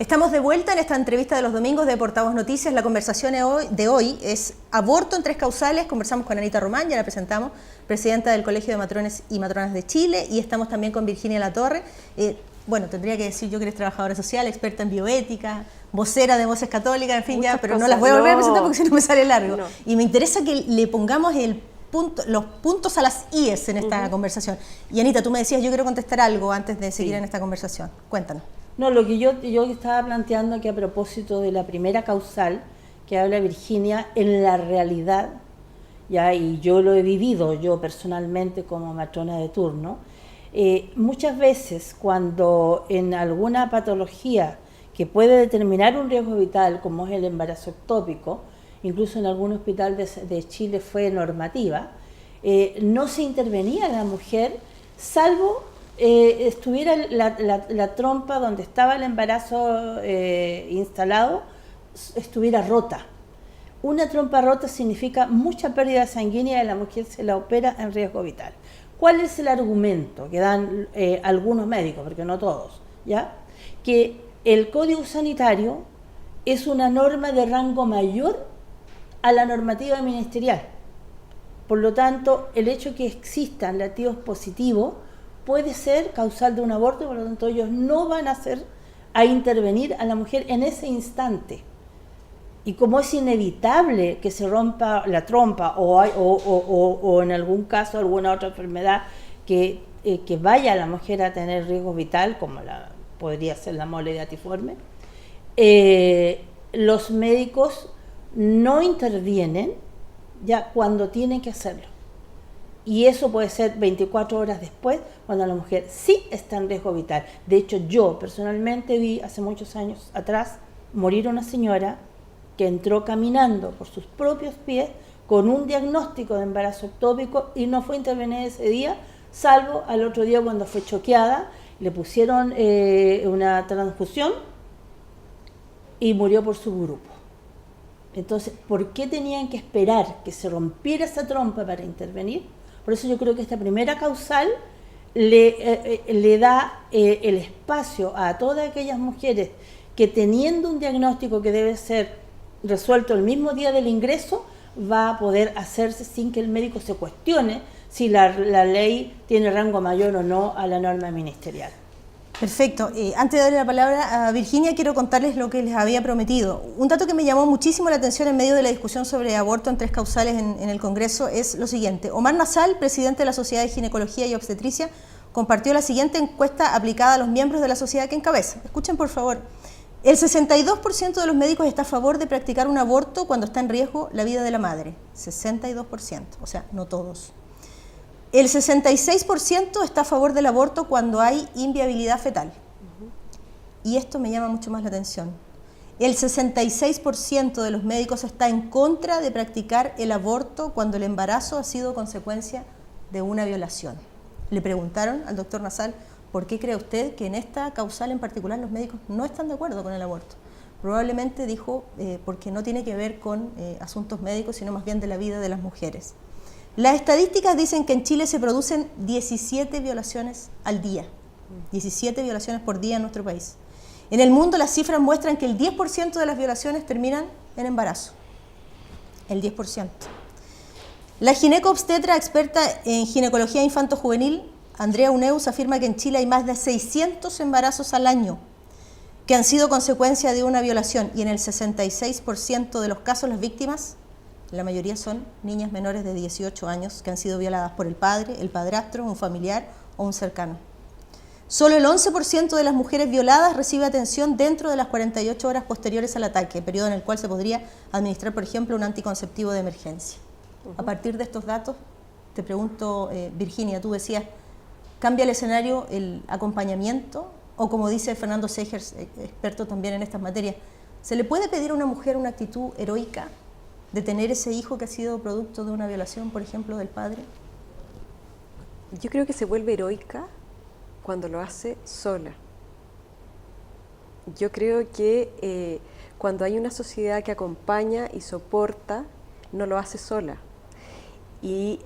Estamos de vuelta en esta entrevista de los domingos de Portavoz Noticias. La conversación de hoy es aborto en 3 causales. Conversamos con Anita Román, ya la presentamos, presidenta del Colegio de Matrones y Matronas de Chile, y estamos también con Virginia Latorre. Bueno, tendría que decir yo que eres trabajadora social, experta en bioética, vocera de Voces Católicas, en fin, muchas ya, pero cosas. No las voy a volver a presentar porque si no me sale largo. No. Y me interesa que le pongamos los puntos a las IES en esta conversación. Y Anita, tú me decías, yo quiero contestar algo antes de seguir en esta conversación. Cuéntanos. No, lo que yo estaba planteando que a propósito de la primera causal que habla Virginia, en la realidad, ya, y yo lo he vivido yo personalmente como matrona de turno, muchas veces cuando en alguna patología que puede determinar un riesgo vital, como es el embarazo ectópico, incluso en algún hospital de Chile fue normativa, no se intervenía la mujer, salvo estuviera la trompa donde estaba el embarazo instalado, estuviera rota. Una trompa rota significa mucha pérdida sanguínea y la mujer se la opera en riesgo vital. ¿Cuál es el argumento que dan algunos médicos, porque no todos, ¿ya? Que el Código Sanitario es una norma de rango mayor a la normativa ministerial. Por lo tanto, el hecho que existan latidos positivos puede ser causal de un aborto, y por lo tanto ellos no van a intervenir a la mujer en ese instante. Y como es inevitable que se rompa la trompa o en algún caso alguna otra enfermedad que vaya a la mujer a tener riesgo vital, como podría ser la mole diatiforme, los médicos no intervienen ya cuando tienen que hacerlo. Y eso puede ser 24 horas después, cuando la mujer sí está en riesgo vital. De hecho, yo personalmente vi hace muchos años atrás morir una señora que entró caminando por sus propios pies con un diagnóstico de embarazo ectópico y no fue intervenida ese día, salvo al otro día cuando fue choqueada, le pusieron una transfusión y murió por su grupo. Entonces, ¿por qué tenían que esperar que se rompiera esa trompa para intervenir? Por eso yo creo que esta primera causal le da el espacio a todas aquellas mujeres que, teniendo un diagnóstico que debe ser resuelto el mismo día del ingreso, va a poder hacerse sin que el médico se cuestione si la ley tiene rango mayor o no a la norma ministerial. Perfecto. Antes de darle la palabra a Virginia, quiero contarles lo que les había prometido. Un dato que me llamó muchísimo la atención en medio de la discusión sobre aborto en 3 causales en el Congreso es lo siguiente. Omar Nasal, presidente de la Sociedad de Ginecología y Obstetricia, compartió la siguiente encuesta aplicada a los miembros de la sociedad que encabeza. Escuchen, por favor. El 62% de los médicos está a favor de practicar un aborto cuando está en riesgo la vida de la madre. 62%, o sea, no todos. El 66% está a favor del aborto cuando hay inviabilidad fetal. Y esto me llama mucho más la atención. El 66% de los médicos está en contra de practicar el aborto cuando el embarazo ha sido consecuencia de una violación. Le preguntaron al doctor Nasal, ¿por qué cree usted que en esta causal en particular los médicos no están de acuerdo con el aborto? Probablemente dijo porque no tiene que ver con asuntos médicos, sino más bien de la vida de las mujeres. Las estadísticas dicen que en Chile se producen 17 violaciones al día, 17 violaciones por día en nuestro país. En el mundo las cifras muestran que el 10% de las violaciones terminan en embarazo, el 10%. La gineco-obstetra experta en ginecología infanto-juvenil, Andrea Uneus, afirma que en Chile hay más de 600 embarazos al año que han sido consecuencia de una violación, y en el 66% de los casos las víctimas, la mayoría son niñas menores de 18 años que han sido violadas por el padre, el padrastro, un familiar o un cercano. Solo el 11% de las mujeres violadas recibe atención dentro de las 48 horas posteriores al ataque, periodo en el cual se podría administrar, por ejemplo, un anticonceptivo de emergencia. A partir de estos datos, te pregunto, Virginia, tú decías, ¿cambia el escenario el acompañamiento? O como dice Fernando Segers, experto también en estas materias, ¿se le puede pedir a una mujer una actitud heroica de tener ese hijo que ha sido producto de una violación, por ejemplo, del padre? Yo creo que se vuelve heroica cuando lo hace sola. Yo creo que cuando hay una sociedad que acompaña y soporta, no lo hace sola. Y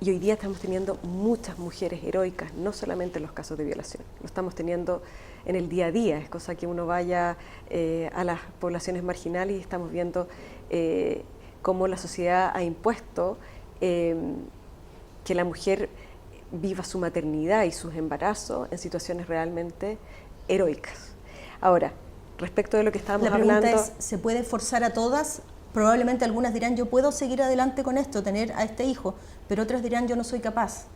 Y hoy día estamos teniendo muchas mujeres heroicas, no solamente en los casos de violación, lo estamos teniendo en el día a día, es cosa que uno vaya a las poblaciones marginales y estamos viendo cómo la sociedad ha impuesto que la mujer viva su maternidad y sus embarazos en situaciones realmente heroicas. Ahora, respecto de lo que estábamos hablando... La pregunta es, ¿se puede forzar a todas? Probablemente algunas dirán, yo puedo seguir adelante con esto, tener a este hijo, pero otras dirán, yo no soy capaz.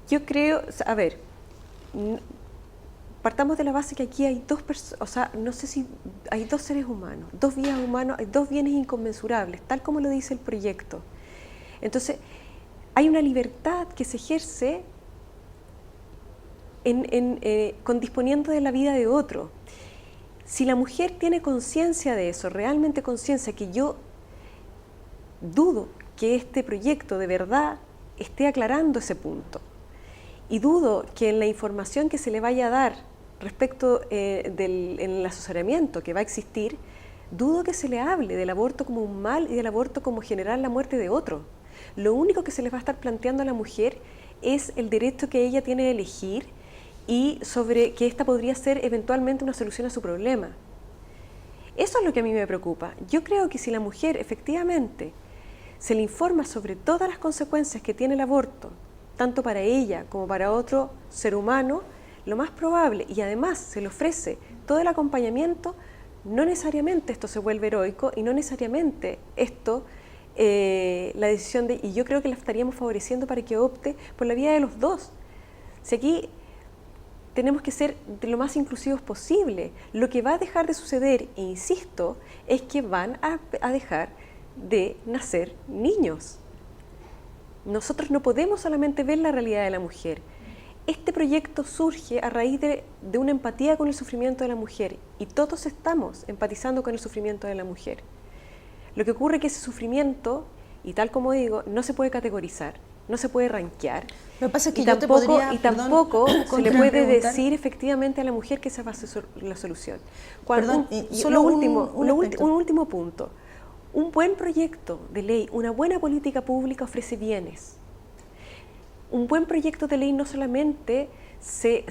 Yo creo, a ver, partamos de la base que aquí hay dos personas, o sea, no sé si hay dos seres humanos, dos vidas humanas, hay dos bienes inconmensurables, tal como lo dice el proyecto. Entonces, hay una libertad que se ejerce con disponiendo de la vida de otro. Si la mujer tiene conciencia de eso, realmente conciencia, que yo dudo que este proyecto de verdad esté aclarando ese punto, y dudo que en la información que se le vaya a dar respecto en el asesoramiento que va a existir, dudo que se le hable del aborto como un mal y del aborto como generar la muerte de otro. Lo único que se les va a estar planteando a la mujer es el derecho que ella tiene de elegir y sobre que esta podría ser eventualmente una solución a su problema. Eso es lo que a mí me preocupa. Yo creo que si la mujer efectivamente se le informa sobre todas las consecuencias que tiene el aborto, tanto para ella como para otro ser humano, lo más probable, y además se le ofrece todo el acompañamiento, no necesariamente esto se vuelve heroico y no necesariamente esto, la decisión de, y yo creo que la estaríamos favoreciendo para que opte por la vía de los dos. Si aquí tenemos que ser de lo más inclusivos posible, lo que va a dejar de suceder, e insisto, es que van a dejar de nacer niños. Nosotros no podemos solamente ver la realidad de la mujer. Este proyecto surge a raíz de una empatía con el sufrimiento de la mujer y todos estamos empatizando con el sufrimiento de la mujer. Lo que ocurre es que ese sufrimiento, y tal como digo, no se puede categorizar, no se puede rankear. Lo que pasa es que tampoco se le puede decir efectivamente a la mujer que esa va a ser la solución. Un último punto. Un buen proyecto de ley, una buena política pública ofrece bienes. Un buen proyecto de ley no solamente se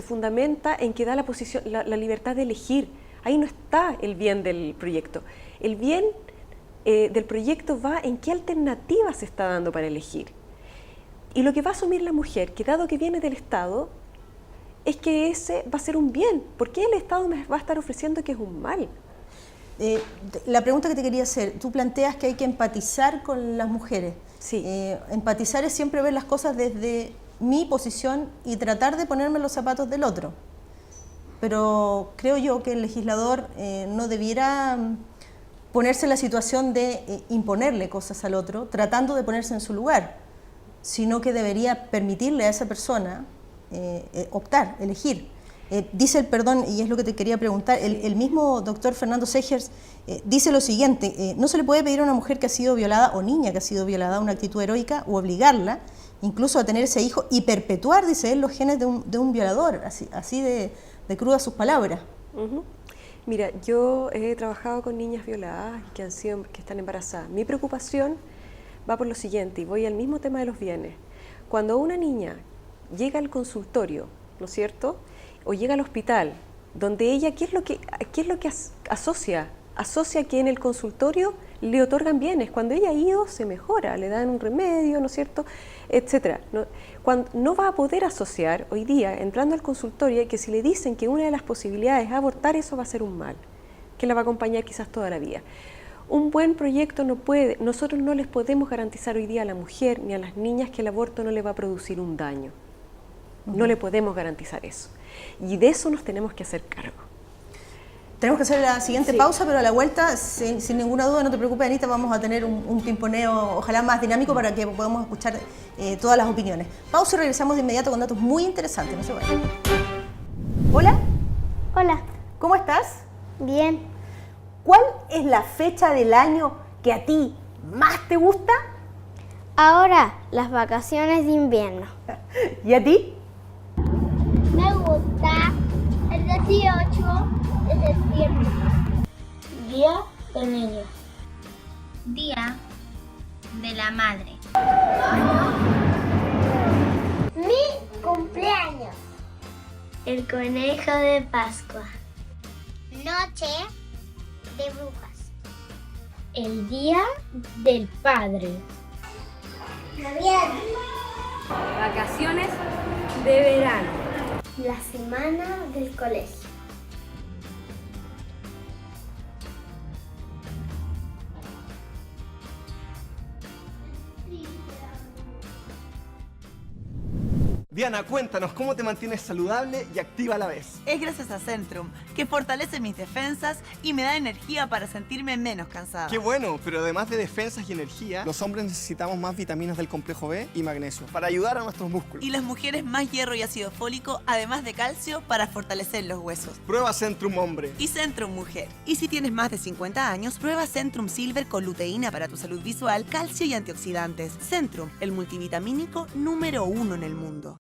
fundamenta en que da la libertad de elegir. Ahí no está el bien del proyecto. El bien del proyecto va en qué alternativas se está dando para elegir. Y lo que va a asumir la mujer, que dado que viene del Estado, es que ese va a ser un bien. ¿Por qué el Estado me va a estar ofreciendo que es un mal? La pregunta que te quería hacer, tú planteas que hay que empatizar con las mujeres. Sí. Empatizar es siempre ver las cosas desde mi posición y tratar de ponerme los zapatos del otro. Pero creo yo que el legislador no debiera ponerse en la situación de imponerle cosas al otro, tratando de ponerse en su lugar, sino que debería permitirle a esa persona optar, elegir. Dice el perdón, y es lo que te quería preguntar, el mismo doctor Fernando Segers dice lo siguiente, no se le puede pedir a una mujer que ha sido violada o niña que ha sido violada una actitud heroica o obligarla incluso a tener ese hijo y perpetuar, dice él, los genes de un violador, así de crudas sus palabras. Uh-huh. Mira, yo he trabajado con niñas violadas que están embarazadas. Mi preocupación va por lo siguiente, y voy al mismo tema de los bienes. Cuando una niña llega al consultorio, ¿no es cierto?, o llega al hospital, donde ella, ¿qué es lo que asocia? Asocia que en el consultorio le otorgan bienes. Cuando ella ha ido, se mejora, le dan un remedio, ¿no es cierto?, etcétera. No va a poder asociar hoy día, entrando al consultorio, que si le dicen que una de las posibilidades es abortar, eso va a ser un mal, que la va a acompañar quizás toda la vida. Un buen proyecto nosotros no les podemos garantizar hoy día a la mujer ni a las niñas que el aborto no le va a producir un daño. No le podemos garantizar eso. Y de eso nos tenemos que hacer cargo. Tenemos que hacer la siguiente pausa, pero a la vuelta, sin ninguna duda, no te preocupes, Anita, vamos a tener un pimponeo, ojalá más dinámico, para que podamos escuchar todas las opiniones. Pausa y regresamos de inmediato con datos muy interesantes, no se vayan. Hola. Hola. ¿Cómo estás? Bien. ¿Cuál es la fecha del año que a ti más te gusta? Ahora, las vacaciones de invierno. ¿Y a ti? Me gusta el 18 de septiembre. Día del Niño. Día de la madre. Mi cumpleaños. El conejo de Pascua. Noche de brujas. El día del padre. Navidad. Vacaciones de verano. La semana del colegio. Diana, cuéntanos, ¿cómo te mantienes saludable y activa a la vez? Es gracias a Centrum, que fortalece mis defensas y me da energía para sentirme menos cansada. Qué bueno, pero además de defensas y energía, los hombres necesitamos más vitaminas del complejo B y magnesio para ayudar a nuestros músculos. Y las mujeres más hierro y ácido fólico, además de calcio, para fortalecer los huesos. Prueba Centrum Hombre. Y Centrum Mujer. Y si tienes más de 50 años, prueba Centrum Silver con luteína para tu salud visual, calcio y antioxidantes. Centrum, el multivitamínico número 1 en el mundo.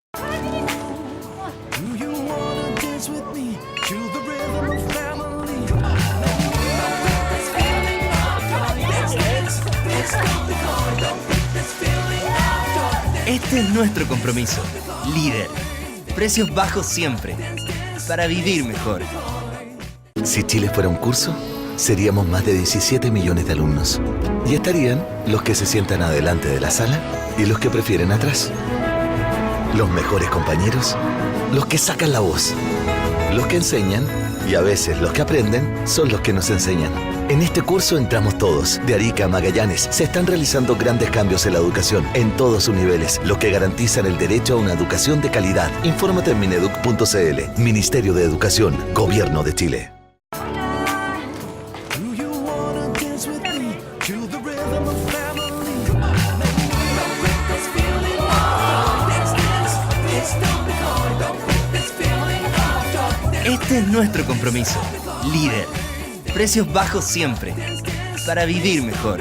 Este es nuestro compromiso. Líder. Precios bajos siempre. Para vivir mejor. Si Chile fuera un curso, seríamos más de 17 millones de alumnos. Y estarían los que se sientan adelante de la sala y los que prefieren atrás. Los mejores compañeros, los que sacan la voz, los que enseñan y a veces los que aprenden son los que nos enseñan. En este curso entramos todos. De Arica a Magallanes se están realizando grandes cambios en la educación en todos sus niveles, lo que garantizan el derecho a una educación de calidad. Infórmate en mineduc.cl. Ministerio de Educación, Gobierno de Chile. Este es nuestro compromiso. Líder. Precios bajos siempre. Para vivir mejor.